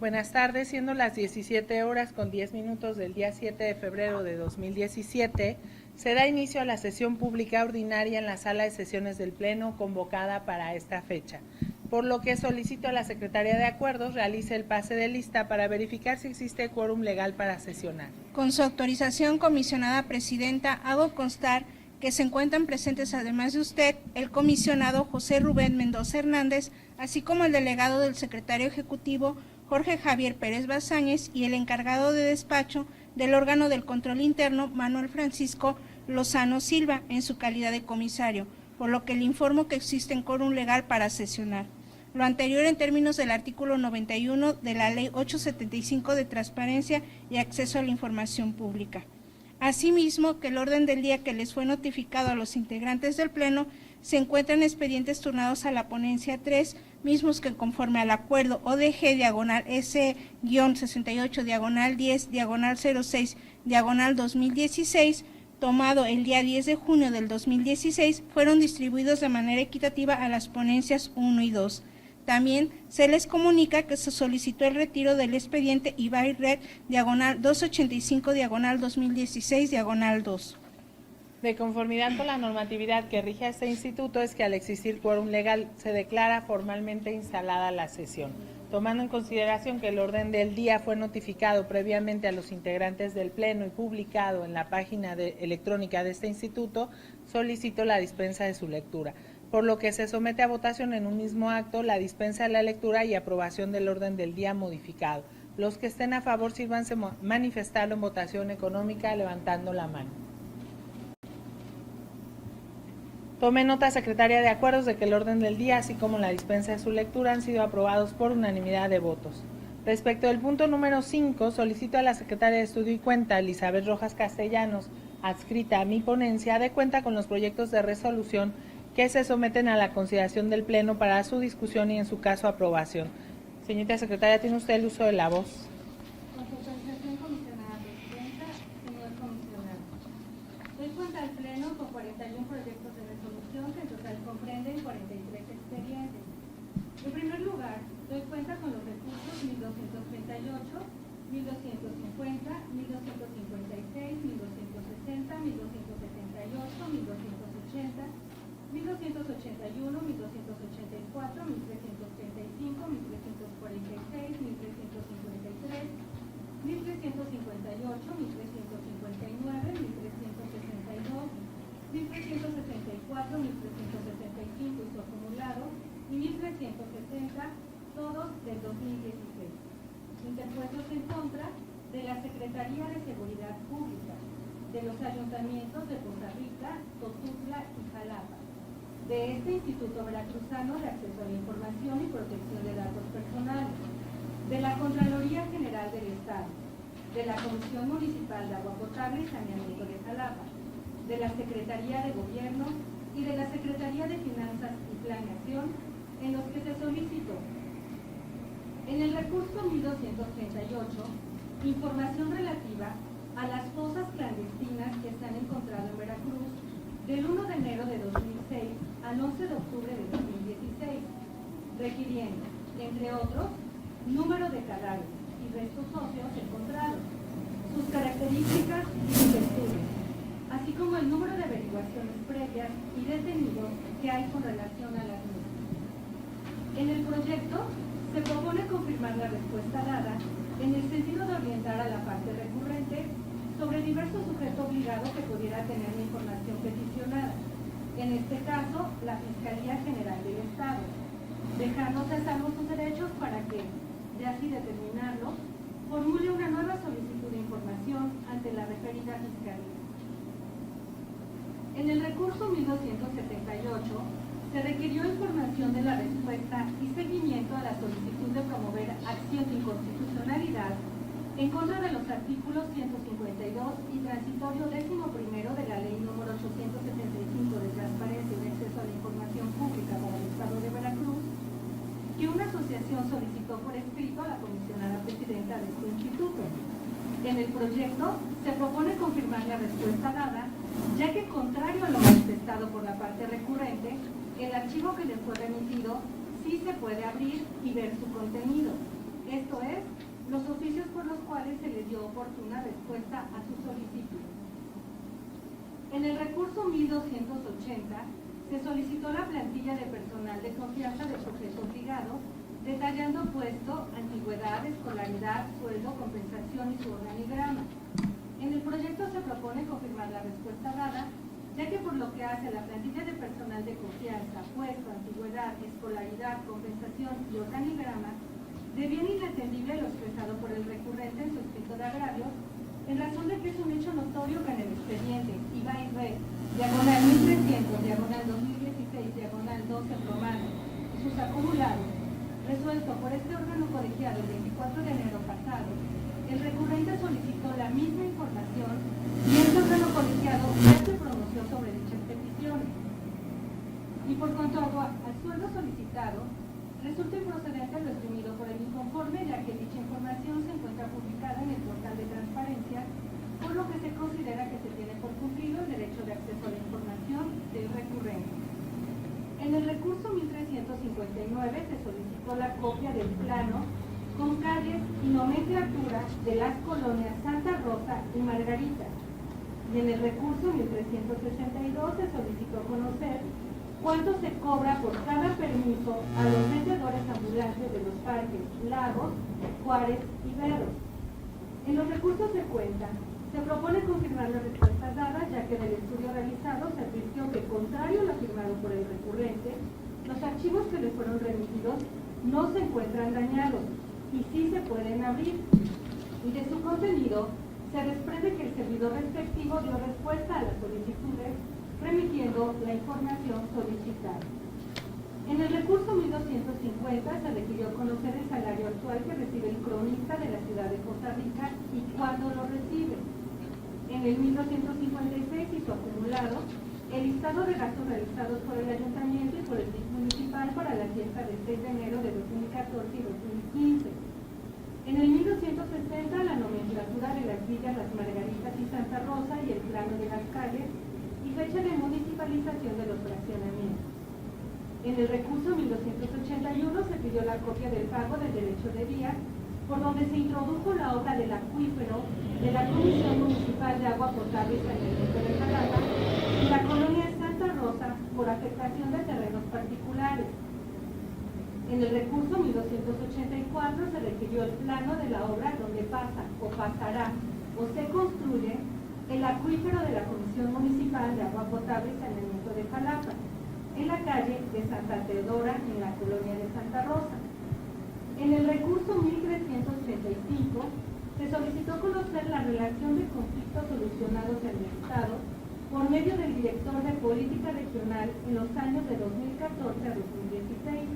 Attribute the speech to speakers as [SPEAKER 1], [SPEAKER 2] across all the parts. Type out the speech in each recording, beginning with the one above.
[SPEAKER 1] Buenas tardes, siendo las 17 horas con 10 minutos del día 7 de febrero de 2017, se da inicio a la sesión pública ordinaria en la sala de sesiones del Pleno convocada para esta fecha, por lo que solicito a la Secretaría de Acuerdos realice el pase de lista para verificar si existe quórum legal para sesionar.
[SPEAKER 2] Con su autorización, comisionada presidenta, hago constar que se encuentran presentes, además de usted, el comisionado José Rubén Mendoza Hernández, así como el delegado del secretario ejecutivo Jorge Javier Pérez Bazáñez y el encargado de despacho del órgano del control interno Manuel Francisco Lozano Silva en su calidad de comisario, por lo que le informo que existe quórum legal para sesionar. Lo anterior en términos del artículo 91 de la Ley 875 de Transparencia y Acceso a la Información Pública. Asimismo, que el orden del día que les fue notificado a los integrantes del Pleno se encuentran expedientes turnados a la ponencia 3, mismos que conforme al acuerdo ODG diagonal S-68 diagonal 10 diagonal 06 diagonal 2016, tomado el día 10 de junio del 2016, fueron distribuidos de manera equitativa a las ponencias 1 y 2. También se les comunica que se solicitó el retiro del expediente Ibai Red diagonal 285 diagonal 2016 diagonal 2.
[SPEAKER 1] De conformidad con la normatividad que rige a este instituto, es que al existir quórum legal se declara formalmente instalada la sesión. Tomando en consideración que el orden del día fue notificado previamente a los integrantes del Pleno y publicado en la página electrónica de este instituto, solicito la dispensa de su lectura, por lo que se somete a votación en un mismo acto la dispensa de la lectura y aprobación del orden del día modificado. Los que estén a favor, sírvanse manifestarlo en votación económica levantando la mano. Tome nota, Secretaria de Acuerdos, de que el orden del día, así como la dispensa de su lectura, han sido aprobados por unanimidad de votos. Respecto del punto número 5, solicito a la Secretaria de Estudio y Cuenta, Elizabeth Rojas Castellanos, adscrita a mi ponencia, dé cuenta con los proyectos de resolución que se someten a la consideración del Pleno para su discusión y, en su caso, aprobación. Señorita Secretaria, tiene usted el uso de la voz.
[SPEAKER 3] Con su autorización, comisionada presidenta, señor comisionado. Doy cuenta al Pleno con 41 proyectos de resolución que en total comprenden 43 expedientes. En primer lugar, doy cuenta con los recursos 1238, 1250, 1256, 1260, 1278, 1280, 1281, 1284, 1335, 1346, 1353, 1358, 1359, 1362, 1364, 1365 y su acumulado, y 1370, todos del 2016, interpuestos en contra de la Secretaría de Seguridad Pública, de los ayuntamientos de Poza Rica, Totutla y Jalapa, de este Instituto Veracruzano de Acceso a la Información y Protección de Datos Personales, de la Contraloría General del Estado, de la Comisión Municipal de Agua Potable y Saneamiento de Jalapa, de la Secretaría de Gobierno y de la Secretaría de Finanzas y Planeación, en los que se solicitó: en el recurso 1238, información relativa a las fosas clandestinas que se han encontrado en Veracruz del 1 de enero de 2006 al 11 de octubre de 2016, requiriendo, entre otros, número de cadáveres y restos óseos encontrados, sus características y sus estudios, así como el número de averiguaciones previas y detenidos que hay con relación a las mismas. En el proyecto se propone confirmar la respuesta dada en el sentido de orientar a la parte recurrente sobre diverso sujeto obligado que pudiera tener la información peticionada, en este caso la Fiscalía General del Estado, dejarnos a salvo sus derechos para que, de así determinarlo, formule una nueva solicitud de información ante la referida Fiscalía. En el recurso 1278 se requirió información de la respuesta y seguimiento a la solicitud de promover acción de inconstitucionalidad en contra de los artículos 152 y transitorio 11º de la Ley número 875 de Transparencia y Acceso a la Información Pública para el Estado de Veracruz, que una asociación solicitó por escrito a la comisionada presidenta de este instituto. En el proyecto se propone confirmar la respuesta dada, ya que contrario a lo manifestado por la parte recurrente, el archivo que le fue remitido sí se puede abrir y ver su contenido. esto es, los oficios por los cuales se les dio oportuna respuesta a su solicitud. En el recurso 1280 se solicitó la plantilla de personal de confianza del sujeto obligado, detallando puesto, antigüedad, escolaridad, sueldo, compensación y su organigrama. En el proyecto se propone confirmar la respuesta dada, ya que por lo que hace a la plantilla de personal de confianza, puesto, antigüedad, escolaridad, compensación y organigrama, de bien inentendible lo expresado por el recurrente en su escrito de agravio, en razón de que es un hecho notorio que en el expediente IVA y RE, diagonal 1300, diagonal 2016, diagonal 12 romano, y sus acumulados, resuelto por este órgano colegiado el 24 de enero pasado, el recurrente solicitó la misma información y este órgano colegiado ya se pronunció sobre dichas peticiones. Y por cuanto al sueldo solicitado, resulta improcedente lo exprimido por el inconforme, ya que dicha información se encuentra publicada en el portal de transparencia, por lo que se considera que se tiene por cumplido el derecho de acceso a la información del recurrente. En el recurso 1359 se solicitó la copia del plano con calles y nomenclatura de las colonias Santa Rosa y Margarita. Y en el recurso 1362 se solicitó conocer cuánto se cobra por cada permiso a los vendedores ambulantes de los parques Lagos, Juárez y Berros. En los recursos de cuenta, se propone confirmar las respuestas dadas, ya que del estudio realizado se advirtió que, contrario a lo afirmado por el recurrente, los archivos que le fueron remitidos no se encuentran dañados y sí se pueden abrir. Y de su contenido, se desprende que el servidor respectivo dio respuesta a las solicitudes remitiendo la información solicitada. En el recurso 1250 se requirió conocer el salario actual que recibe el cronista de la ciudad de Costa Rica y cuándo lo recibe. En el 1256 y su acumulado, el listado de gastos realizados por el ayuntamiento y por el DIF municipal para la fiesta del 6 de enero de 2014 y 2015. En el 1260 la nomenclatura de las villas Las Margaritas y Santa Rosa y el plano de las calles y fecha de municipalización de los fraccionamientos. En el recurso 1281 se pidió la copia del pago del derecho de vía, por donde se introdujo la obra del acuífero de la Comisión Municipal de Agua Potable y Saneamiento de Jalapa y la colonia Santa Rosa por afectación de terrenos particulares. En el recurso 1284 se requirió el plano de la obra donde pasa o pasará o se construye el acuífero de la Comisión Municipal de Agua Potable y Saneamiento de Jalapa, en la calle de Santa Teodora, en la colonia de Santa Rosa. En el recurso 1335 se solicitó conocer la relación de conflictos solucionados en el Estado por medio del director de Política Regional en los años de 2014 a 2016.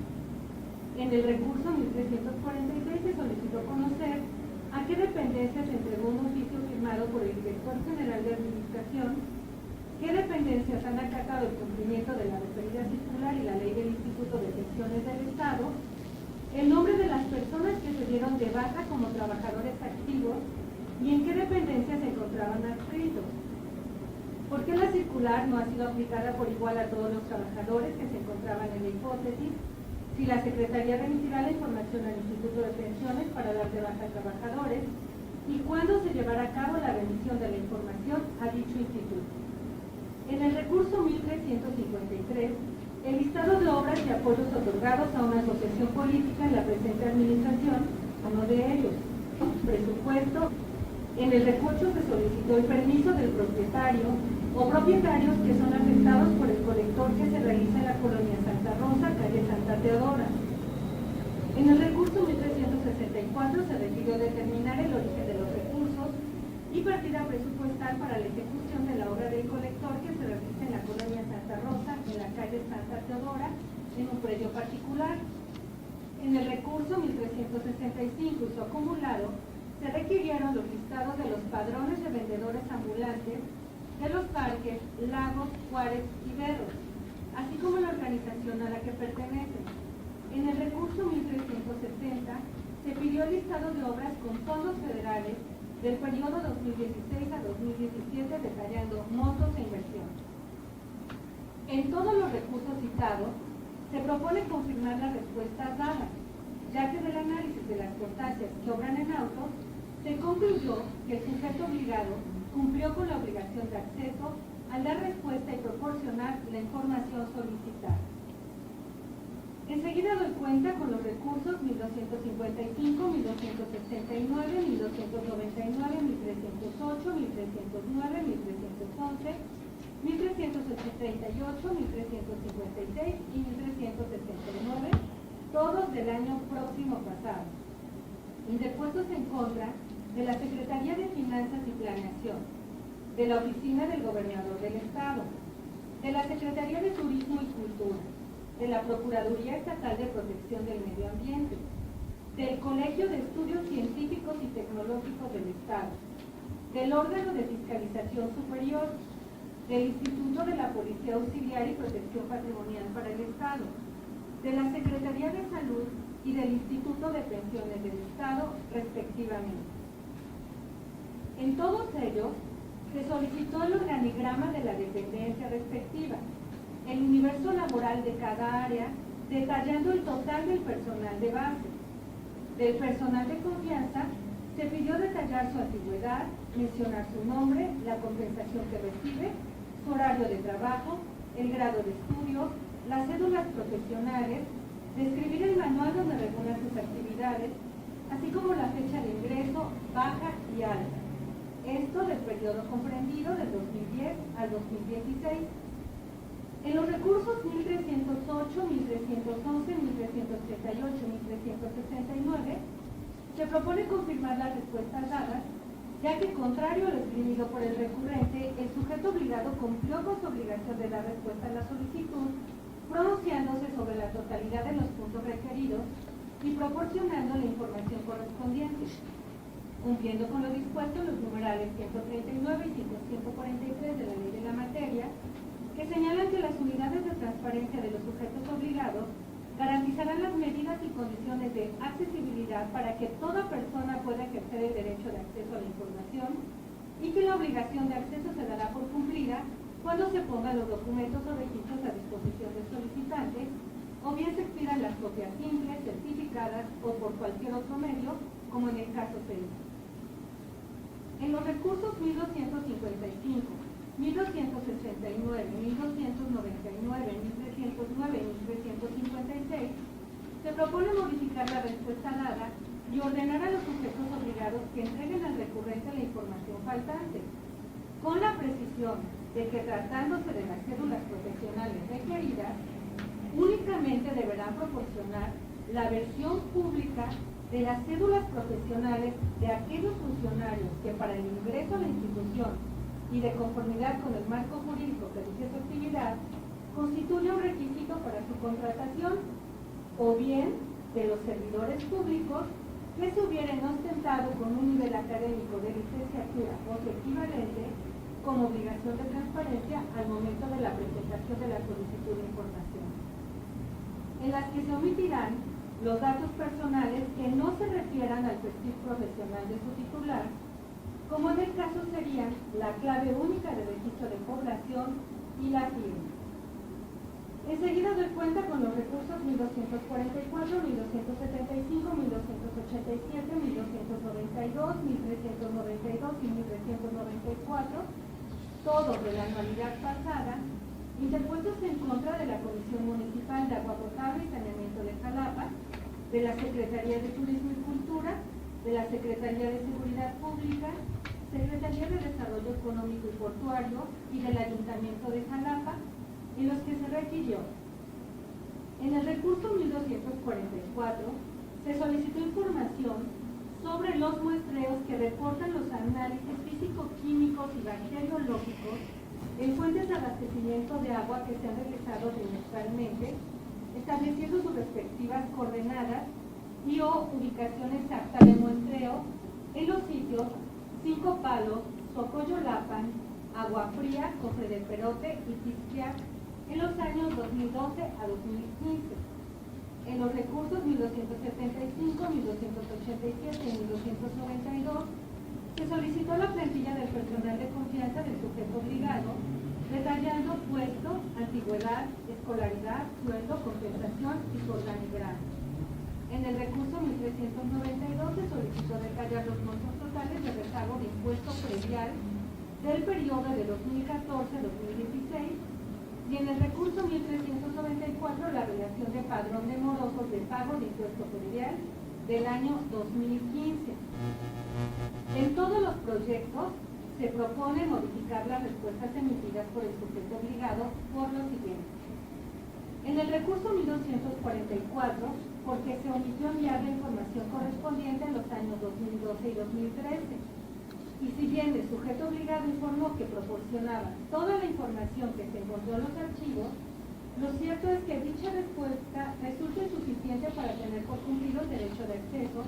[SPEAKER 3] En el recurso 1346 se solicitó conocer a qué dependencia se entregó un oficio firmado por el Director General de Administración, qué dependencias han acatado el cumplimiento de la referida circular y la ley del Instituto de Pensiones del Estado, el nombre de las personas que se dieron de baja como trabajadores activos y en qué dependencias se encontraban adscritos. ¿Por qué la circular no ha sido aplicada por igual a todos los trabajadores que se encontraban en la hipótesis? Si la Secretaría remitirá la información al Instituto de Pensiones para dar de baja a trabajadores y cuándo se llevará a cabo la remisión de la información a dicho instituto. En el recurso 1353, el listado de obras y apoyos otorgados a una asociación política en la presente administración, uno de ellos, presupuesto. En el recurso se solicitó el permiso del propietario o propietarios que son afectados por el colector que se realiza en la colonia Santa Rosa, calle Santa Teodora. En el recurso 1364 se requirió determinar el origen de los recursos y partida presupuestal para la ejecución de la obra del colector que se realiza en la colonia Santa Rosa, en la calle Santa Teodora, en un predio particular. En el recurso 1365 y su acumulado se requirieron los listados de los padrones de vendedores ambulantes de los parques Lagos, Juárez y Berros, así como la organización a la que pertenecen. En el recurso 1370 se pidió el listado de obras con fondos federales del periodo 2016 a 2017, detallando montos e inversiones. En todos los recursos citados, se propone confirmar las respuestas dadas, ya que del análisis de las constancias que obran en autos, se concluyó que el sujeto obligado cumplió con la obligación de acceso al dar respuesta y proporcionar la información solicitada. Enseguida doy cuenta con los recursos 1255, 1269, 1299, 1308, 1309, 1311, 1338, 1356 y 1369, todos del año próximo pasado, interpuestos en contra de la Secretaría de Finanzas y Planeación, de la Oficina del Gobernador del Estado, de la Secretaría de Turismo y Cultura, de la Procuraduría Estatal de Protección del Medio Ambiente, del Colegio de Estudios Científicos y Tecnológicos del Estado, del Órgano de Fiscalización Superior, del Instituto de la Policía Auxiliar y Protección Patrimonial para el Estado, de la Secretaría de Salud y del Instituto de Pensiones del Estado, respectivamente. En todos ellos, se solicitó el organigrama de la dependencia respectiva, el universo laboral de cada área, detallando el total del personal de base. Del personal de confianza, se pidió detallar su antigüedad, mencionar su nombre, la compensación que recibe, su horario de trabajo, el grado de estudio, las cédulas profesionales, describir el manual donde regula sus actividades, así como la fecha de ingreso, baja y alta. Esto del periodo comprendido del 2010 al 2016. En los recursos 1308, 1311, 1338 y 1369, se propone confirmar las respuestas dadas, ya que contrario a lo esgrimido por el recurrente, el sujeto obligado cumplió con su obligación de dar respuesta a la solicitud, pronunciándose sobre la totalidad de los puntos requeridos y proporcionando la información correspondiente, cumpliendo con lo dispuesto en los numerales 139 y 143 de la ley de la materia, que señalan que las unidades de transparencia de los sujetos obligados garantizarán las medidas y condiciones de accesibilidad para que toda persona pueda ejercer el derecho de acceso a la información y que la obligación de acceso se dará por cumplida cuando se pongan los documentos o registros a disposición del solicitante o bien se expidan las copias simples, certificadas o por cualquier otro medio, como en el caso se hizo. En los recursos 1255, 1269, 1299, 1309 y 1356, se propone modificar la respuesta dada y ordenar a los sujetos obligados que entreguen al recurrente la información faltante, con la precisión de que tratándose de las cédulas profesionales requeridas, únicamente deberán proporcionar la versión pública de las cédulas profesionales de aquellos funcionarios que para el ingreso a la institución y de conformidad con el marco jurídico que rige su actividad, constituye un requisito para su contratación, o bien de los servidores públicos que se hubieran ostentado con un nivel académico de licenciatura o su equivalente como obligación de transparencia al momento de la presentación de la solicitud de información, en las que se omitirán los datos personales que no se refieran al perfil profesional de su titular, como en el caso serían la clave única de registro de población y la firma. Enseguida doy cuenta con los recursos 1244, 1275, 1287, 1292, 1392 y 1394, todos de la anualidad pasada, interpuestos en contra de la Comisión Municipal de Agua Potable y Saneamiento de Jalapa, de la Secretaría de Turismo y Cultura, de la Secretaría de Seguridad Pública, Secretaría de Desarrollo Económico y Portuario y del Ayuntamiento de Jalapa, en los que se requirió. En el recurso 1244 se solicitó información sobre los muestreos que reportan los análisis físico-químicos y bacteriológicos en fuentes de abastecimiento de agua que se han realizado trimestralmente, estableciendo sus respectivas coordenadas y o ubicación exacta del muestreo en los sitios Cinco Palos, Socoyolapan, Agua Fría, Cofre del Perote y Tixquiac en los años 2012 a 2015. En los recursos 1275, 1287 y 1292 se solicitó la plantilla del personal de confianza del sujeto obligado, detallando puesto, antigüedad, escolaridad, sueldo, compensación y su organigrama. En el recurso 1392 se solicitó detallar los montos totales de recargo de impuesto predial del periodo de 2014-2016 y en el recurso 1394 la relación de padrón de morosos de pago de impuesto predial del año 2015. En todos los proyectos se propone modificar las respuestas emitidas por el sujeto obligado por lo siguiente. En el recurso 1244, porque se omitió enviar la información correspondiente a los años 2012 y 2013. Y si bien el sujeto obligado informó que proporcionaba toda la información que se encontró en los archivos, lo cierto es que dicha respuesta resulta insuficiente para tener por cumplido el derecho de acceso,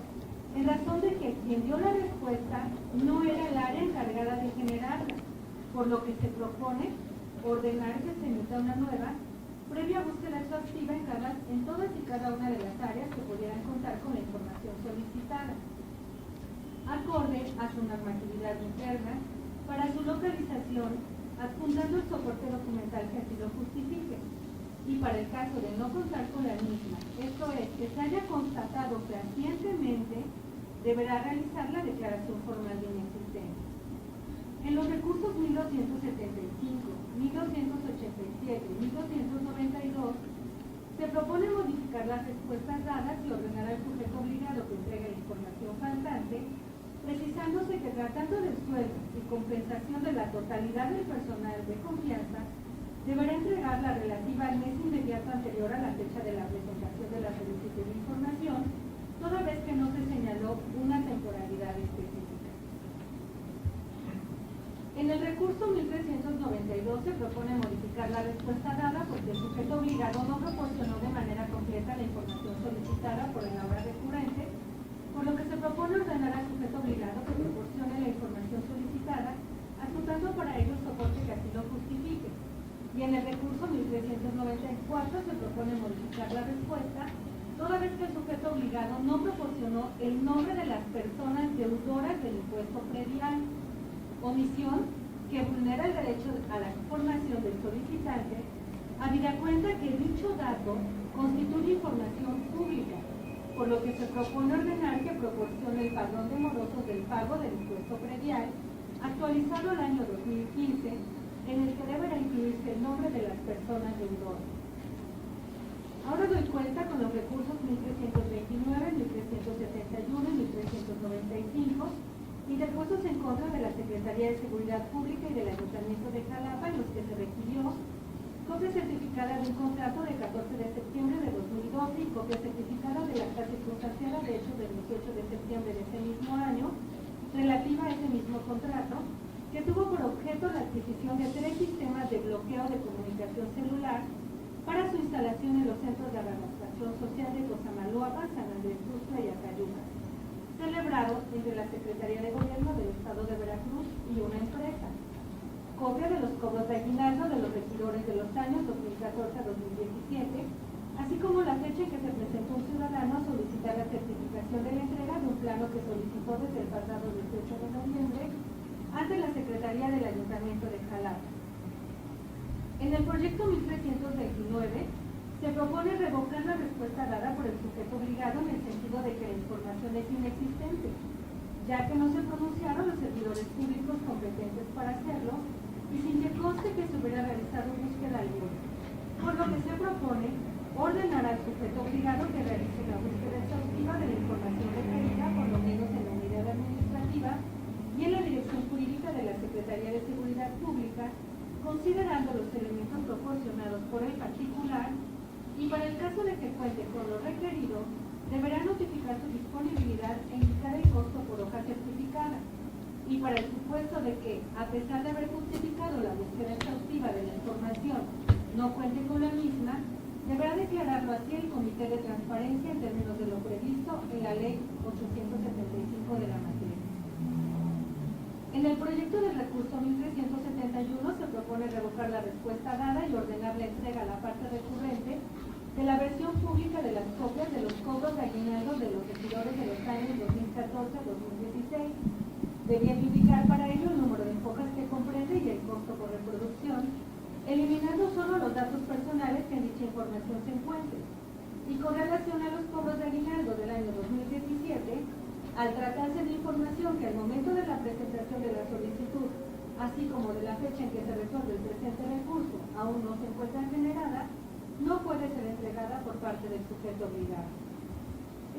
[SPEAKER 3] en razón de que quien dio la respuesta no era el área encargada de generarla, por lo que se propone ordenar que se emita una nueva, previa búsqueda exhaustiva en todas y cada una de las áreas que pudieran contar con la información solicitada, acorde a su normatividad interna, para su localización, adjuntando el soporte documental que así lo justifique, y para el caso de no contar con la misma, esto es, que se haya constatado fehacientemente, deberá realizar la declaración formal de inexistencia. En los recursos 1275, 1287 y 1292, se propone modificar las respuestas dadas y ordenar al sujeto obligado que entregue la información faltante, precisándose que tratando del sueldo y compensación de la totalidad del personal de confianza, deberá entregar la relativa al mes inmediato anterior a la fecha de la presentación de la solicitud de información, toda vez que no se señaló una temporalidad específica. En el recurso 1392 se propone modificar la respuesta dada porque el sujeto obligado no proporcionó de manera completa la información solicitada por el aula recurrente, por lo que se propone ordenar al sujeto obligado que proporcione la información solicitada, adjuntando para ello el soporte que así lo justifique. Y en el recurso 1394 se propone modificar la respuesta, toda vez que el sujeto obligado no proporcionó el nombre de las personas deudoras del impuesto predial, omisión que vulnera el derecho a la información del solicitante, habida cuenta que dicho dato constituye información pública, por lo que se propone ordenar que proporcione el padrón de morosos del pago del impuesto predial, actualizado al año 2015, en el que deberá incluirse el nombre de las personas deudoras. Ahora doy cuenta con los recursos 1329, 1371 y 1395, interpuestos en contra de la Secretaría de Seguridad Pública y del Ayuntamiento de Jalapa, en los que se requirió copia certificada de un contrato de 14 de septiembre de 2012 y copia certificada de la acta circunstanciada de hecho del 18 de septiembre de ese mismo año, relativa a ese mismo contrato, que tuvo por objeto la adquisición de 3 sistemas de bloqueo de comunicación celular para su instalación en los centros de rehabilitación social de Cosamaloapan, San Andrés Tuxtla y Acayuca, celebrado entre la Secretaría de Gobierno del Estado de Veracruz y una empresa. Copia de los cobros de aguinaldo de los regidores de los años 2014 a 2017, así como la fecha en que se presentó un ciudadano a solicitar la certificación de la entrega de un plano que solicitó desde el pasado 18 de noviembre ante la Secretaría del Ayuntamiento de Jalapa. En el proyecto 1329 se propone revocar la respuesta dada por el sujeto obligado en el sentido de que la información es inexistente, ya que no se pronunciaron los servidores públicos competentes para hacerlo y sin que conste que se hubiera realizado búsqueda alguna, por lo que se propone ordenar al sujeto obligado que realice la búsqueda exhaustiva de la información requerida, por lo menos en la unidad administrativa y en la dirección jurídica de la Secretaría de Seguridad Pública, considerando los elementos proporcionados por el particular, y para el caso de que cuente con lo requerido, deberá notificar su disponibilidad e indicar el costo por hoja certificada. Y para el supuesto de que, a pesar de haber justificado la búsqueda exhaustiva de la información, no cuente con la misma, deberá declararlo así el Comité de Transparencia en términos de lo previsto en la Ley 875 de la materia. En el proyecto del recurso 1371 se propone revocar la respuesta dada y ordenar la entrega a la parte recurrente de la versión pública de las copias de los cobros de aguinaldo de los regidores de los años 2014 a 2016, debiendo indicar para ello el número de hojas que comprende y el costo por reproducción, eliminando solo los datos personales que en dicha información se encuentren, Y con relación a los cobros de aguinaldo del año 2017, al tratarse de información que al momento de la presentación de la solicitud, así como de la fecha en que se resuelve el presente recurso, aún no se encuentra generada, no puede ser entregada por parte del sujeto obligado.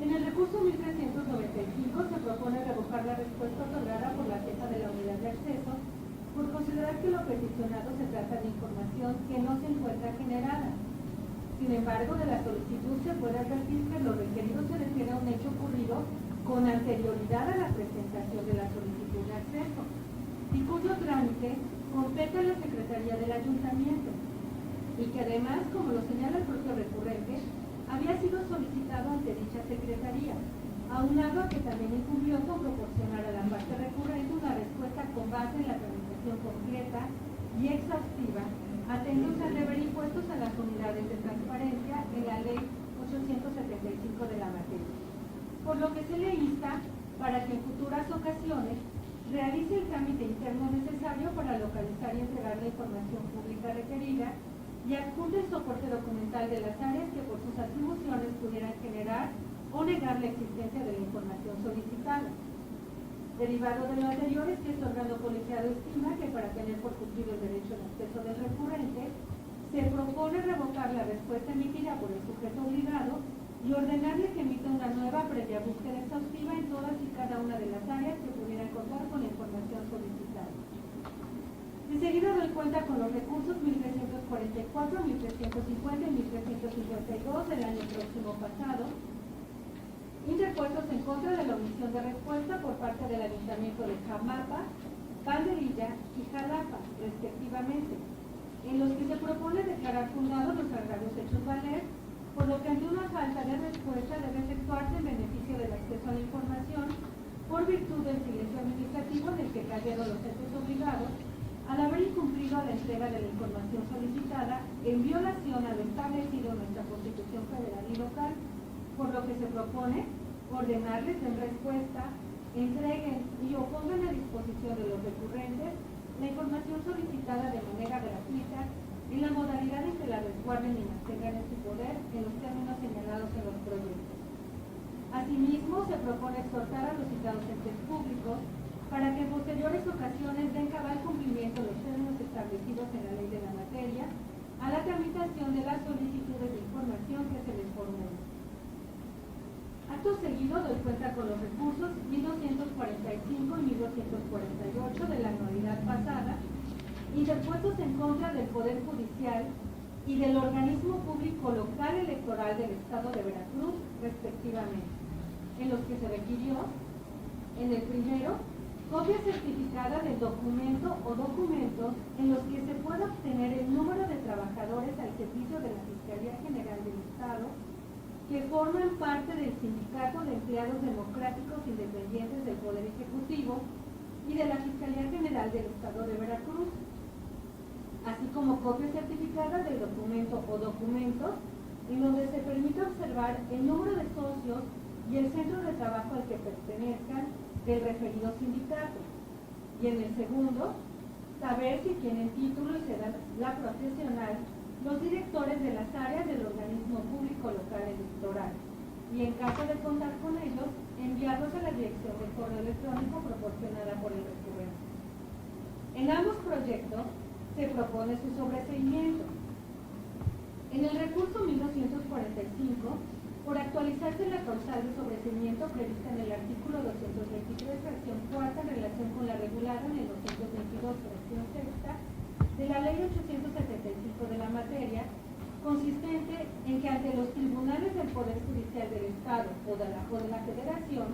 [SPEAKER 3] En el recurso 1395 se propone revocar la respuesta otorgada por la jefa de la unidad de acceso por considerar que lo peticionado se trata de información que no se encuentra generada. Sin embargo, de la solicitud se puede advertir que lo requerido se refiere a un hecho ocurrido con anterioridad a la presentación de la solicitud de acceso y cuyo trámite compete a la Secretaría del Ayuntamiento y que además, como lo señala el propio recurrente, había sido solicitado ante dicha Secretaría, aunado a que también incumplió con proporcionar a la parte recurrente una respuesta con base en la tramitación completa y exhaustiva, atendidos al deber impuestos a las unidades de transparencia en la Ley 875 de la materia. Por lo que se le insta para que en futuras ocasiones realice el trámite interno necesario para localizar y entregar la información pública requerida y adjunte el soporte documental de las áreas que por sus atribuciones pudieran generar o negar la existencia de la información solicitada. Derivado de lo anterior es que este órgano colegiado estima que para tener por cumplido el derecho de acceso del recurrente, se propone revocar la respuesta emitida por el sujeto obligado y ordenarle que emita una nueva previa búsqueda exhaustiva en todas y cada una de las áreas que pudieran contar con la información solicitada. Enseguida doy cuenta con los recursos 1344, 1350 y 1352 del año próximo pasado, interpuestos en contra de la omisión de respuesta por parte del Ayuntamiento de Jamapa, Banderilla y Jalapa, respectivamente, en los que se propone declarar fundados los agravios hechos valer, por lo que ante una falta de respuesta debe efectuarse en beneficio del acceso a la información por virtud del silencio administrativo en el que cayeron los hechos obligados al haber incumplido a la entrega de la información solicitada en violación a lo establecido en nuestra Constitución Federal y local, por lo que se propone ordenarles en respuesta, entreguen y o pongan a disposición de los recurrentes la información solicitada de manera gratuita en la modalidad en que la resguarden y mantengan en su poder en los términos señalados en los proyectos. Asimismo, se propone exhortar a los citados entes públicos para que en posteriores ocasiones den cabal cumplimiento a los términos establecidos en la ley de la materia a la tramitación de las solicitudes de información que se les formule. Acto seguido doy cuenta con los recursos 1245 y 1248 de la anualidad pasada, interpuestos en contra del Poder Judicial y del organismo público local electoral del Estado de Veracruz, respectivamente, en los que se requirió, en el primero, copia certificada del documento o documentos en los que se pueda obtener el número de trabajadores al servicio de la Fiscalía General del Estado que forman parte del Sindicato de Empleados Democráticos Independientes del Poder Ejecutivo y de la Fiscalía General del Estado de Veracruz, así como copia certificada del documento o documentos en donde se permite observar el número de socios y el centro de trabajo al que pertenezcan del referido sindicato, y en el segundo, saber si tienen título y será la profesional los directores de las áreas del organismo público local electoral, y en caso de contar con ellos, enviarlos a la dirección del correo electrónico proporcionada por el recurrente. En ambos proyectos se propone su sobreseimiento. En el recurso 1245, por actualizarse la causal de sobreseimiento prevista en el artículo 223, fracción cuarta, en relación con la regulada en el 222, fracción sexta, de la Ley 875 de la materia, consistente en que ante los tribunales del Poder Judicial del Estado o de la Federación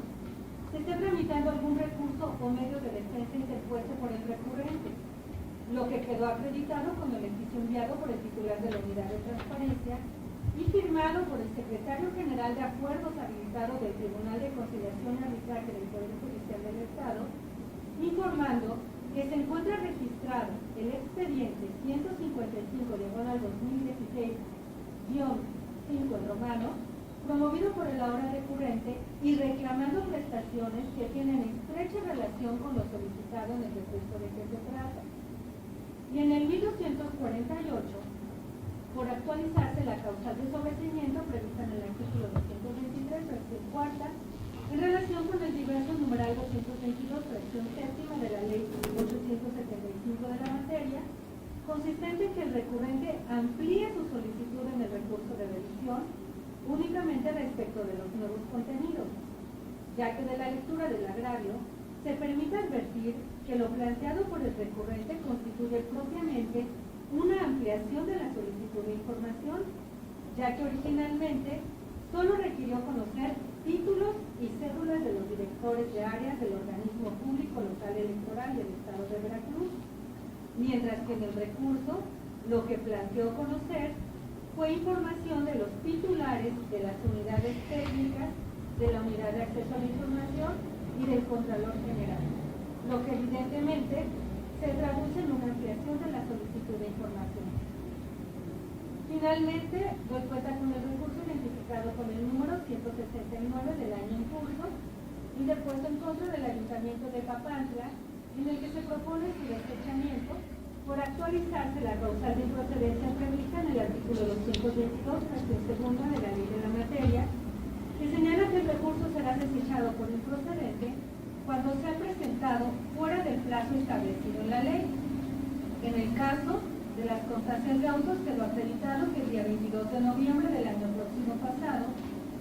[SPEAKER 3] se esté tramitando algún recurso o medio de defensa interpuesto por el recurrente, lo que quedó acreditado con el oficio enviado por el titular de la Unidad de Transparencia y firmado por el Secretario General de Acuerdos habilitado del Tribunal de Conciliación y Arbitraje del Poder Judicial del Estado, informando que se encuentra registrado el expediente 155/2016-5 en romano, promovido por el ahora recurrente y reclamando prestaciones que tienen estrecha relación con lo solicitado en el decreto de que se trata. Y en el 1248, por actualizarse la causal de sobreseimiento prevista en el artículo 223, fracción cuarta, en relación con el diverso numeral 222, fracción séptima de la ley 875 de la materia, consistente en que el recurrente amplíe su solicitud en el recurso de revisión únicamente respecto de los nuevos contenidos, ya que de la lectura del agravio se permite advertir que lo planteado por el recurrente constituye propiamente una ampliación de la solicitud de información, ya que originalmente solo requirió conocer títulos y cédulas de los directores de áreas del organismo público local electoral del Estado de Veracruz, mientras que en el recurso lo que planteó conocer fue información de los titulares de las unidades técnicas de la Unidad de Acceso a la Información y del Contralor General, lo que evidentemente se traduce en una ampliación de la solicitud de información. Finalmente, doy cuenta con el recurso identificado con el número 169 del año en curso, interpuesto en contra del Ayuntamiento de Papantla, en el que se propone su desechamiento por actualizarse la causal de improcedencia prevista en el artículo 222, fracción segunda de la ley de la materia, que señala que el recurso será desechado por improcedente cuando sea presentado fuera del plazo establecido en la ley. En el caso de las constancias de autos quedó acreditado que el día 22 de noviembre del año próximo pasado,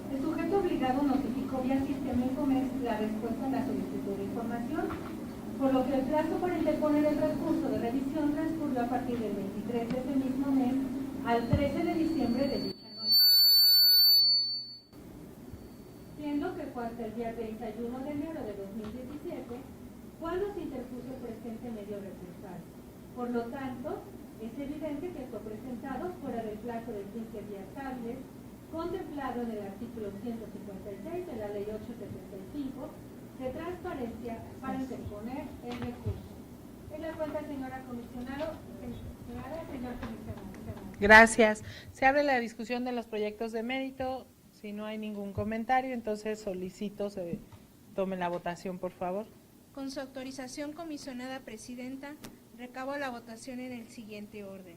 [SPEAKER 3] el sujeto obligado notificó vía sistema Incomex la respuesta a la solicitud de información, por lo que el plazo para interponer el recurso de revisión transcurrió a partir del 23 de ese mismo mes al 13 de diciembre de dicha noche, siendo que fue hasta el día 31 de enero de 2017 cuando se interpuso el presente medio recursal. Por lo tanto, es evidente que fue presentado fuera del plazo de 15 días hábiles contemplado en el artículo 156 de la ley 875 de transparencia para interponer el recurso. En la cuenta, señora comisionado, señor comisionado.
[SPEAKER 1] Gracias. Se abre la discusión de los proyectos de mérito. Si no hay ningún comentario, entonces solicito se tome la votación, por favor.
[SPEAKER 2] Con su autorización, comisionada presidenta, recabo la votación en el siguiente orden.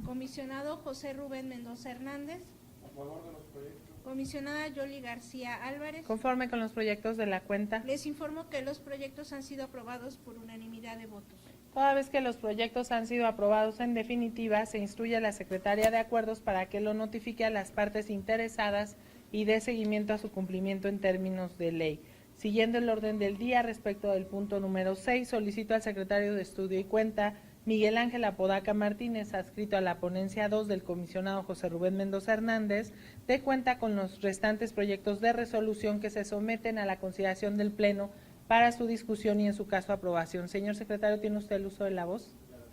[SPEAKER 2] Comisionado José Rubén Mendoza Hernández.
[SPEAKER 4] A favor de los proyectos.
[SPEAKER 2] Comisionada Yoli García Álvarez.
[SPEAKER 1] Conforme con los proyectos de la cuenta.
[SPEAKER 2] Les informo que los proyectos han sido aprobados por unanimidad de votos.
[SPEAKER 1] Toda vez que los proyectos han sido aprobados en definitiva, se instruye a la Secretaría de Acuerdos para que lo notifique a las partes interesadas y dé seguimiento a su cumplimiento en términos de ley. Siguiendo el orden del día, respecto del punto número 6, solicito al secretario de Estudio y Cuenta, Miguel Ángel Apodaca Martínez, adscrito a la ponencia 2 del comisionado José Rubén Mendoza Hernández, dé cuenta con los restantes proyectos de resolución que se someten a la consideración del Pleno para su discusión y en su caso aprobación. Señor secretario, ¿tiene usted el uso de la voz?
[SPEAKER 4] Claro.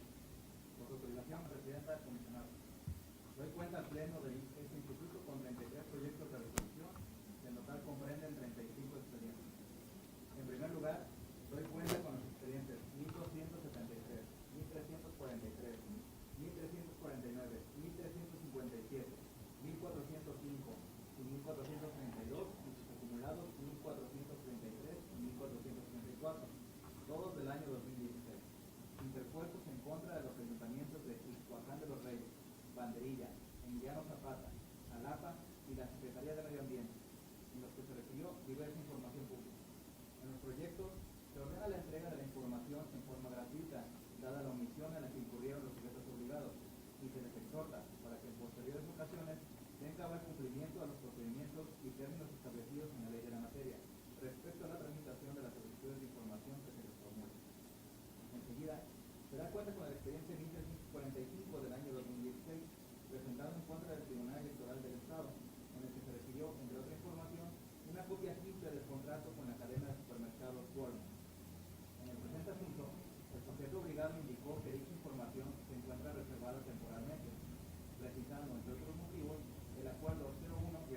[SPEAKER 4] Por su autorización, presidenta, comisionado. Doy cuenta al Pleno de este instituto con 33 proyectos de resolución, que en total comprenden 35 expedientes. En primer lugar, doy cuenta con los expedientes 1273, 1343, 1349, 1357, 1405 y 1432 y sus acumulados 1433 y 1434, todos del año 2016, interpuestos en contra de los ayuntamientos de Ixhuacán de los Reyes, Banderilla, Emiliano Zapata, Jalapa y la Secretaría de Medio Ambiente, en los que se refirió diversa información pública. En los proyectos se ordena la entrega de la información en forma gratuita, dada la omisión en la que incurrieron los sujetos obligados, y se les exhorta para que en posteriores ocasiones den cabal cumplimiento a los procedimientos y términos establecidos en la ley de la materia, respecto a la tramitación de las solicitudes de información que se les formule. Enseguida, se da cuenta con el expediente 1345 del año 2016, presentado en contra del Tribunal Electoral del Estado, en el que se refirió, entre otra información, una copia simple del contrato con la cadena de supermercados Walmart. En el presente asunto, el sujeto obligado indicó que dicha información se encuentra reservada temporalmente, precisando, entre otros motivos, el acuerdo 01-01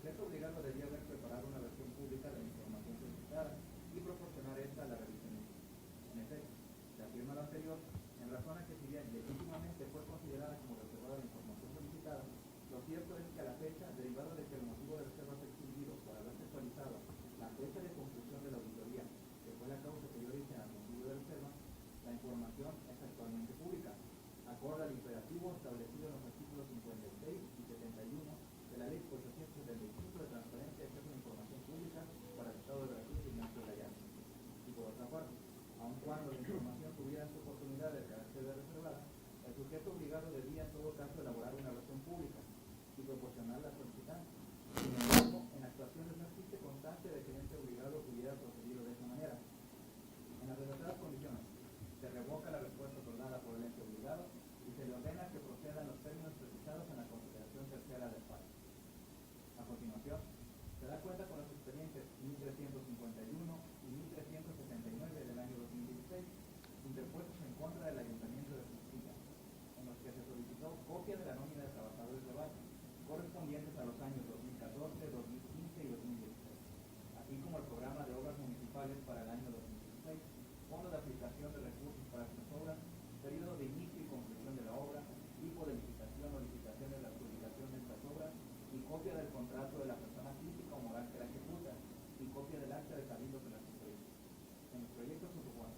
[SPEAKER 4] sujeto obligado debía haber preparado una versión pública de la información solicitada y proporcionar esta a la revisión. En efecto, se afirma lo anterior en razón a que si bien legítimamente fue considerada como reservada la información solicitada, lo cierto es que a la fecha, derivado de que el motivo de reserva fue extinguido por haberse actualizado la fecha de conclusión de la auditoría, que fue la causa que dio origen al motivo de reserva, la información es actualmente pública, acorde al imperativo establecido en los artículos 56 y 71 de la Ley 875 de transparencia y acceso a la información pública para el Estado de Veracruz y Ignacio Gallardo. Y por otra parte, aun cuando la información tuviera su oportunidad de carácter de reservada, el sujeto obligado debía en todo caso elaborar una versión pública y proporcionarla al solicitante. Sin embargo, en actuaciones no existe constancia de que el ente obligado hubiera procedido de esa manera. En las relatadas condiciones, se revoca la respuesta otorgada por el ente obligado y se le ordena que procedan los términos precisados en la consideración tercera del fallo. A continuación, se da cuenta con los expedientes 1351 y 1379 del año 2016, interpuestos en contra del Ayuntamiento de Castilla, en los que se solicitó copia de la nómina de trabajadores de base, correspondientes a los años 2014, 2015 y 2016, así como el programa de obras municipales para el año 2016, fondo de aplicación de recursos para estas obras, periodo de inicio y conclusión de la obra, tipo de licitación o licitación de la adjudicación de estas obras, y copia del contrato de la persona física o moral que la ejecuta, y copia del acta de cabildo que la suscribe. En los proyectos se propone,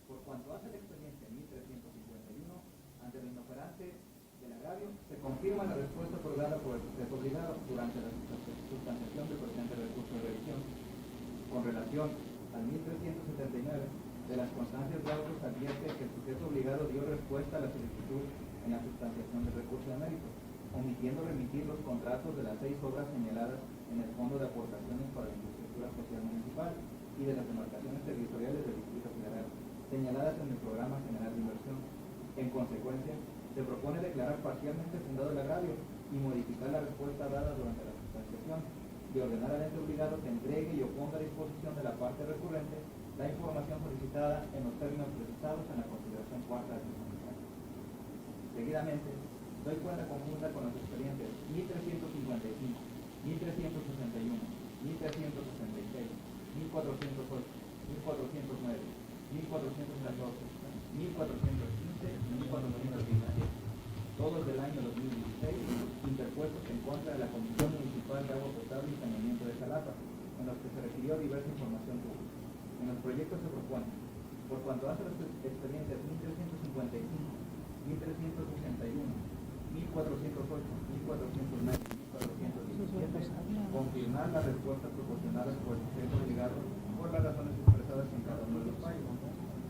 [SPEAKER 4] por cuanto hace el expediente 1351, ante el inoperante del agravio, se confirma la respuesta otorgada por el sujeto obligado durante la sustanciación del presente recurso de revisión. Con relación al 1379, de las constancias de autos advierte que el sujeto obligado dio respuesta a la solicitud en la sustanciación del recurso de mérito, omitiendo remitir los contratos de las 6 obras señaladas en el Fondo de Aportaciones para la Infraestructura Social Municipal y de las demarcaciones territoriales del Distrito Federal, señaladas en el Programa General de Inversión. En consecuencia, se propone declarar parcialmente fundado el agravio y modificar la respuesta dada durante la sustanciación y ordenar al ente obligado que entregue y oponga a disposición de la parte recurrente la información solicitada en los términos precisados en la consideración cuarta del sustanciación. Seguidamente, doy cuenta conjunta con los expedientes 1355, 1361, 1366, 1408, 1409, 1414, 1415 y 1417, todos del año 2016, interpuestos en contra de la Comisión Municipal de Agua Potable y Saneamiento de Jalapa, en los que se requirió diversa información pública. En los proyectos se propone, por cuanto hace los expedientes 1355, 1361, 1408, 1409 y 1417, confirmar las respuestas proporcionadas por el sujeto obligado por las razones expresadas en cada uno de los fallos.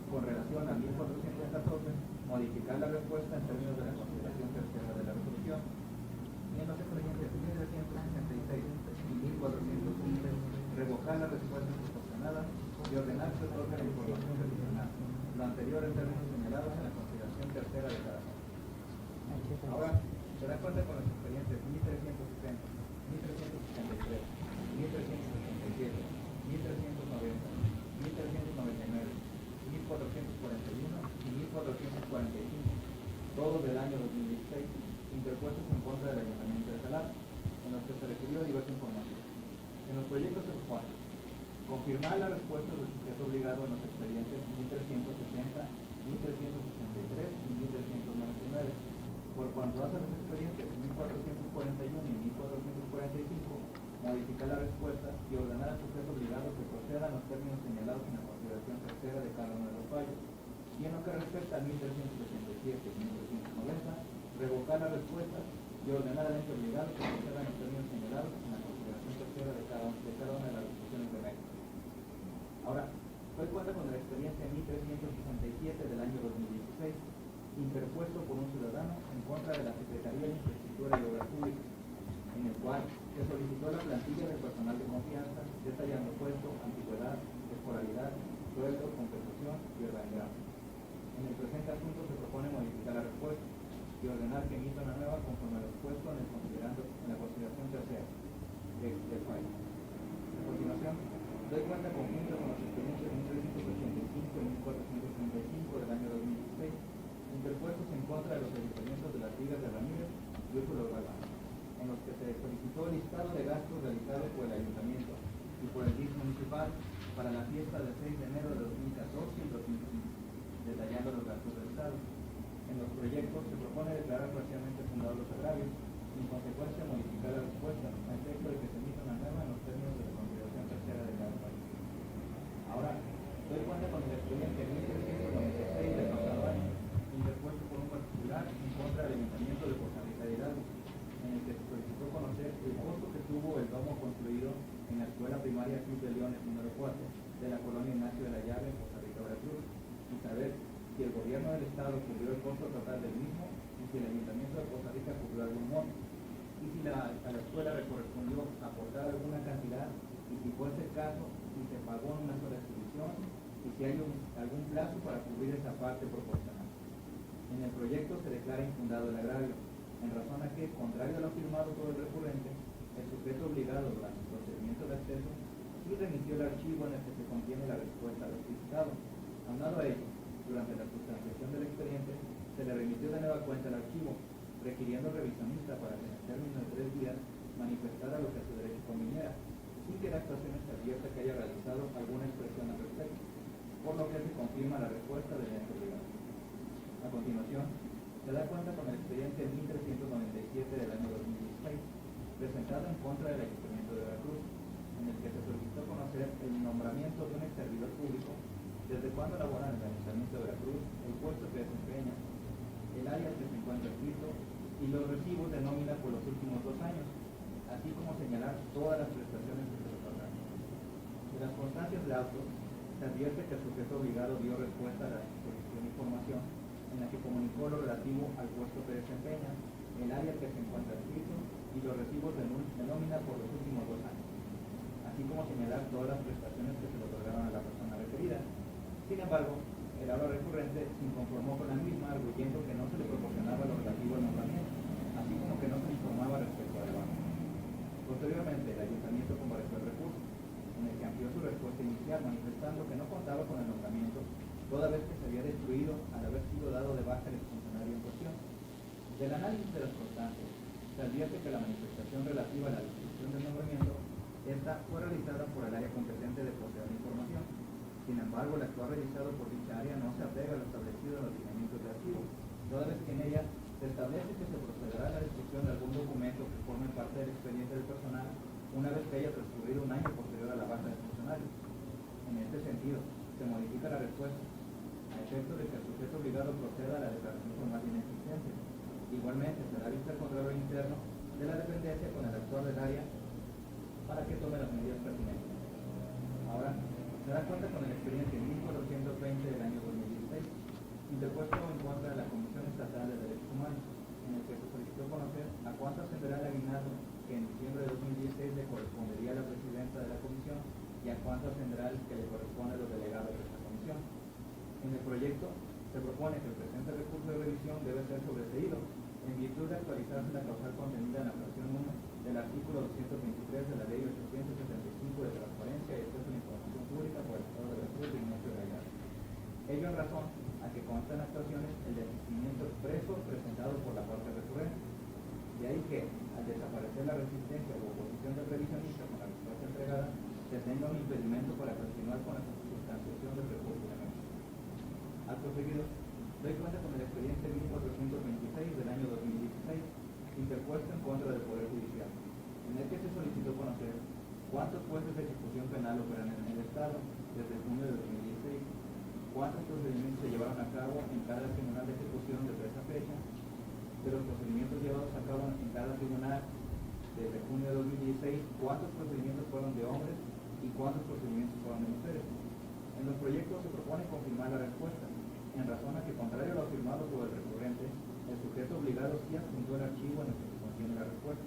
[SPEAKER 4] Con relación a 1414, modificar la respuesta en términos de la consideración tercera de la resolución. Y en los expedientes 1366 y 1415, revocar las respuestas proporcionadas y ordenar que se otorgue la información adicional, lo anterior en términos señalados en la consideración tercera de cada fallo. Ahora, se da cuenta con los expedientes 1360, 1363, 1367, 1390, 1399, 1441 y 1445, todos del año 2016, interpuestos en contra del Ayuntamiento de Jalapa, en los que se requirió diversa información. En los proyectos se propone confirmar la respuesta del sujeto obligado en los expedientes 1360, 1363 y 1399, por cuanto hace los expedientes 1441 y 1445, modificar la respuesta y ordenar al sujeto obligado que procedan los términos señalados en la consideración tercera de cada uno de los fallos. Y en lo que respecta a 1377 y 1390, revocar la respuesta y ordenar al ente obligado que procedan los términos señalados en la consideración tercera de cada una de las disposiciones de mérito. Ahora, doy cuenta con el expediente 1367 del año 2016, interpuesto por un ciudadano en contra de la Secretaría de Infraestructura y Obras Públicas, en el cual se solicitó la plantilla del personal de confianza, detallando puesto, antigüedad, escolaridad, sueldo, compensación y organigrama. En el presente asunto se propone modificar la respuesta y ordenar que emita una nueva conforme a lo expuesto en la consideración tercera del fallo. A continuación, doy cuenta conjunta con los expedientes 1385 y 1435 del año 2016, interpuestos en contra de los ayuntamientos de las Ligas de Ramírez y Úrsulo Galván, en los que se solicitó solicitó el listado de gastos realizados por el Ayuntamiento y por el DIF municipal para la fiesta del 6 de enero de 2014 y 2015, detallando los gastos realizados. En los proyectos se propone declarar parcialmente fundados los agravios y en consecuencia modificar la respuesta a efecto de que se emita una norma en los términos de la consideración tercera de cada país. Ahora, doy cuenta con el expediente 1396 del pasado año, interpuesto por un particular en contra del Ayuntamiento de Costa Rica de Hidalgo, en el que se solicitó conocer el costo que tuvo el domo construido en la Escuela Primaria Club de Leones número 4 de la colonia Ignacio de la Llave en Costa Rica, Veracruz, y saber si el gobierno del Estado cubrió el costo total del mismo y si el Ayuntamiento de Costa Rica cubrió algún monto, y si a la escuela le correspondió aportar alguna cantidad, y si fue ese el caso, si se pagó en una sola exhibición, y si hay algún plazo para cubrir esa parte proporcional. En el proyecto se declara infundado el agravio, en razón a que, contrario a lo afirmado por el recurrente, el sujeto obligado durante el procedimiento de acceso sí remitió el archivo en el que se contiene la respuesta al solicitado. Aunado a ello, durante la sustanciación del expediente, se le remitió de nueva cuenta el archivo, requiriendo al revisionista para que en el término de 3 días manifestara lo que a su derecho conviniera, sin que la actuación establezca que haya realizado alguna expresión al respecto, por lo que se confirma la respuesta del ente obligado. A continuación, se da cuenta con el expediente 1397 del año 2016, presentado en contra del Ayuntamiento de Veracruz, en el que se solicitó conocer el nombramiento de un ex servidor público, desde cuándo labora en el Ayuntamiento de Veracruz, el puesto que desempeña, el área en que se encuentra inscrito y los recibos de nómina por los últimos 2 años, así como señalar todas las prestaciones que se le otorgan. De las constancias de autos, se advierte que el sujeto obligado dio respuesta a la solicitud de información en la que comunicó lo relativo al puesto que desempeña, el área en que se encuentra inscrito y los recibos de nómina por los últimos 2 años, así como señalar todas las prestaciones que se le otorgaron a la persona referida. Sin embargo, el aula recurrente se inconformó con la misma, arguyendo que no se le proporcionaba lo relativo al nombramiento, así como que no se le informaba respecto al banco. Posteriormente, el ayuntamiento compareció el recurso, en el que amplió su respuesta inicial, manifestando que no contaba con el nombramiento, toda vez que se había destruido al haber sido dado de baja el funcionario en cuestión. Del análisis de las constancias, se advierte que la manifestación relativa a la descripción del nombramiento, esta fue realizada por el área competente de proceder de información. Sin embargo, el actual realizado por dicha área no se apega a lo establecido en los lineamientos de archivo, toda vez que en ella se establece que se procederá a la destrucción de algún documento que forme parte del expediente del personal una vez que haya transcurrido un año posterior a la baja del funcionario. En este sentido, se modifica la respuesta, a efecto de que el sujeto obligado proceda a la declaración formal inexistente. Igualmente, será visto el Contralor Interno de la dependencia con el actuar del área para que tome las medidas pertinentes. Ahora, se da cuenta con el expediente 1420 del año 2016, interpuesto en contra de la Comisión Estatal de Derechos Humanos, en el que se solicitó conocer a cuánto ascenderá el aguinaldo que en diciembre de 2016 le correspondería a la presidenta de la comisión y a cuánto ascenderá el que le corresponde a los delegados de esta comisión. En el proyecto se propone que el presente recurso de revisión debe ser sobreseído en virtud de actualizarse la causal contenida en la fracción 1 del artículo 223 de la Ley 875 de Transparencia y Acceso a la Información Pública por el Estado de Veracruz de Ignacio de la Llave. Ello en razón a que consta en actuaciones el desistimiento expreso presentado por la parte recurrente. De ahí que, al desaparecer la resistencia o oposición del revisionista con la respuesta entregada, se tenga un impedimento para continuar con la sustanciación del recurso de emergencia. Acto seguido, doy cuenta con el expediente 1426 del año 2016, interpuesto en contra del Poder Judicial, en el que se solicitó conocer cuántos jueces de ejecución penal operan en el Estado desde junio de 2016, cuántos procedimientos se llevaron a cabo en cada tribunal de ejecución desde esa fecha, de los procedimientos llevados a cabo en cada tribunal desde junio de 2016, cuántos procedimientos fueron de hombres y cuántos procedimientos fueron de mujeres. En los proyectos se propone confirmar la respuesta, en razón a que, contrario a lo afirmado por el recurrente, el sujeto obligado sí adjuntó el archivo en el que se contiene la respuesta,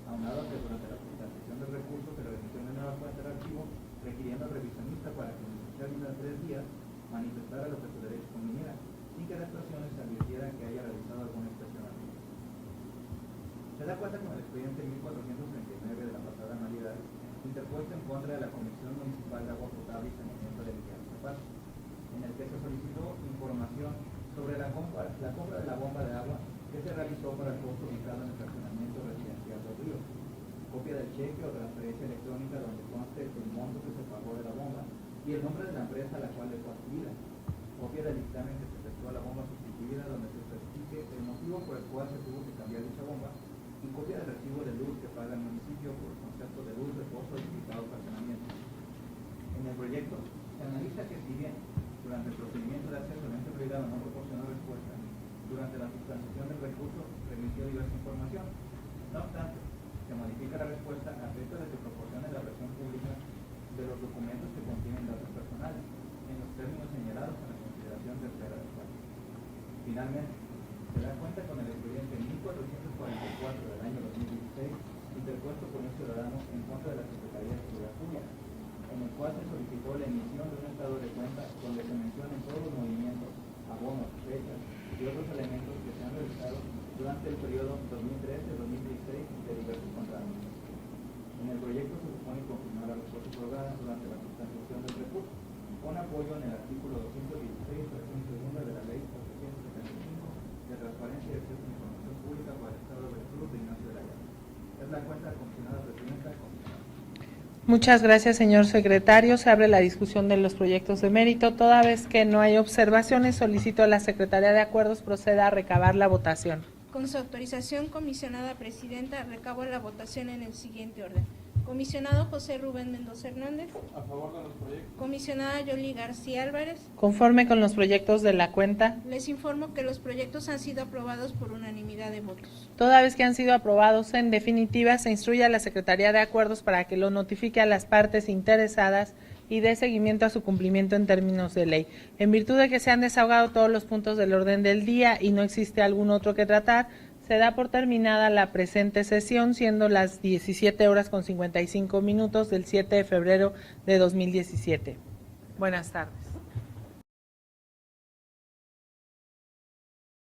[SPEAKER 4] aunado a que durante la presentación del recurso se le remitió una nueva fuente del archivo, requiriendo al revisionista para que en el término de 3 días manifestara lo que su derecho conviniera, sin que las actuaciones se advirtiera que haya realizado alguna expresión artística. Se da cuenta con el expediente 1439 de la pasada anualidad, interpuesto en contra de la Comisión Municipal de Agua Potable y Saneamiento de Villa Zapata, en el que se solicitó información sobre la compra de la bomba de agua que se realizó para el posto ubicado en el fraccionamiento residencial del Río. copia del cheque o transferencia electrónica donde conste el monto que se pagó de la bomba y el nombre de la empresa a la cual le fue adquirida, copia del dictamen que se efectuó a la bomba sustituida donde se especifique el motivo por el cual se tuvo que cambiar dicha bomba y copia del recibo de luz que paga el municipio por el concepto de luz, reposo y limitado fraccionamiento. En el proyecto se analiza que si bien durante el procedimiento de acceso el ente privado no proporcionó respuesta, durante la sustanciación del recurso remitió diversa información. No obstante, se modifica la respuesta a efecto de que proporcione la versión pública de los documentos que contienen datos personales, en los términos señalados en la consideración tercera del caso. Finalmente, se da cuenta con el expediente 1444 del año 2016, interpuesto por un ciudadano en contra de la Secretaría de Seguridad Pública, en el cual se solicitó la emisión de un estado de cuenta donde se mencionen todos los movimientos, abonos, fechas y otros elementos que se han realizado durante el periodo 2013-2016 de diversos contratos. En el proyecto se supone confirmar la respuesta otorgada durante la sustanciación del recurso, con apoyo en el artículo 216, fracción segunda de la Ley 875 de Transparencia y Acceso a la Información Pública para el Estado de Veracruz de Ignacio de la Llave. Es la cuenta comisionada presidenta.
[SPEAKER 1] Muchas gracias, señor secretario. Se abre la discusión de los proyectos de mérito. Toda vez que no hay observaciones, solicito a la Secretaría de Acuerdos proceda a recabar la votación.
[SPEAKER 2] Con su autorización, comisionada presidenta, recabo la votación en el siguiente orden. Comisionado José Rubén Mendoza Hernández.
[SPEAKER 5] A favor de los proyectos.
[SPEAKER 2] Comisionada Yoli García Álvarez.
[SPEAKER 1] Conforme con los proyectos de la cuenta,
[SPEAKER 2] Les informo que los proyectos han sido aprobados por unanimidad de votos.
[SPEAKER 1] toda vez que han sido aprobados, en definitiva, se instruye a la Secretaría de Acuerdos para que lo notifique a las partes interesadas y dé seguimiento a su cumplimiento en términos de ley. En virtud de que se han desahogado todos los puntos del orden del día y no existe algún otro que tratar, se da por terminada la presente sesión, siendo las 17:55 del 7 de febrero de 2017. Buenas tardes.